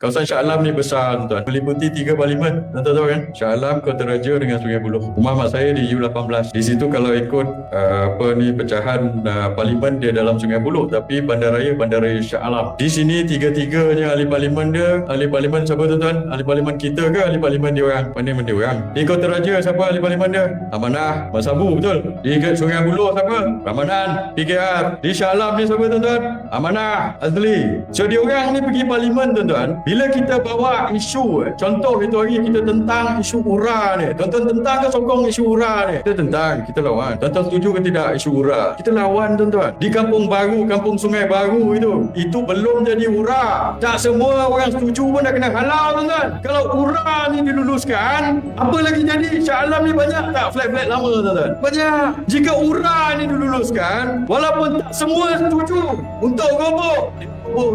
Kawasan Shah Alam ni besar tuan, meliputi 3 parlimen. Tuan tahu kan? Shah Alam, Kota Raja dengan Sungai Buloh. Rumah mak saya di U18. Di situ kalau ikut pecahan parlimen dia dalam Sungai Buloh, tapi bandaraya Shah Alam. Di sini tiga-tiganya ahli parlimen dia. Ahli parlimen siapa tuan? Ahli parlimen kita ke ahli parlimen dia orang? Parlimen dia orang. Di Kota Raja siapa ahli parlimen dia? Amanah Mak Sabu, betul. Di Sungai Buloh siapa? Ramanan PKR. Di Shah Alam ni siapa tuan-tuan? Amanah Azli. So dia orang ni pergi parlimen tuan-tuan. Bila kita bawa isu, contoh itu hari kita tentang isu URA ni. Tuan-tuan tentang ke sokong isu URA ni? Kita tentang, kita lawan. Tuan-tuan setuju ke tidak isu URA? Kita lawan tuan-tuan. Di Kampung Baru, Kampung Sungai Baru itu belum jadi URA. Tak semua orang setuju pun dah kena halau tuan-tuan. Kalau URA ni diluluskan, apa lagi jadi? Shah Alam ni banyak tak flat-flat lama tuan-tuan? Banyak. Jika URA ni diluluskan, walaupun tak semua setuju untuk gobok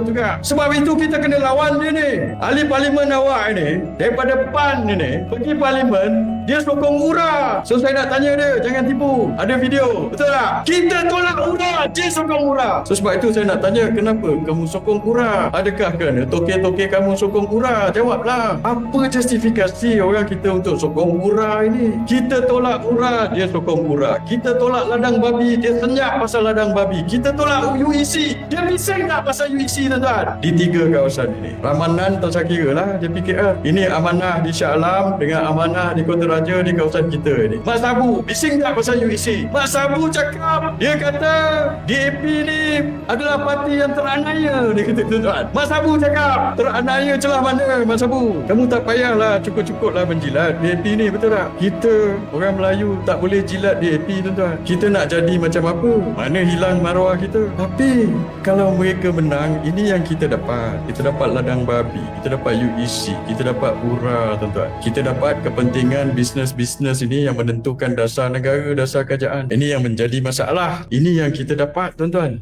juga. Sebab itu kita kena lawan dia ni. Ahli parlimen awak ni daripada PAN ni pergi parlimen, dia sokong URA. So saya nak tanya dia, jangan tipu. Ada video, betul tak? Kita tolak URA, dia sokong URA. So sebab itu saya nak tanya, kenapa kamu sokong URA? Adakah kerana toke-toke kamu sokong URA? Jawablah. Apa justifikasi orang kita untuk sokong URA ini? Kita tolak URA, dia sokong URA. Kita tolak ladang babi, dia senyap pasal ladang babi. Kita tolak UEC, dia bising tak pasal UEC tuan-tuan. Di 3 kawasan ini, Ramanan tak saya kira lah, dia PKR. Ini amanah di Shah Alam dengan amanah di Kota Raja di kawasan kita ini. Mak Sabu bising tak pasal UEC? Mak Sabu cakap, dia kata DAP ni adalah parti yang teranaya, dia kata tuan-tuan. Mak Sabu cakap teranaya celah mana Mak Sabu? Kamu tak payahlah cukup-cukup lah menjilat DAP ni, betul tak? Kita orang Melayu tak boleh jilat DAP tuan-tuan. Kita nak jadi macam apa? Mana hilang maruah kita? Tapi kalau mereka menang, ini yang kita dapat. Kita dapat ladang babi, kita dapat UEC, kita dapat URA tuan-tuan. Kita dapat kepentingan bisnes-bisnes ini yang menentukan dasar negara, dasar kerajaan. Ini yang menjadi masalah. Ini yang kita dapat tuan-tuan.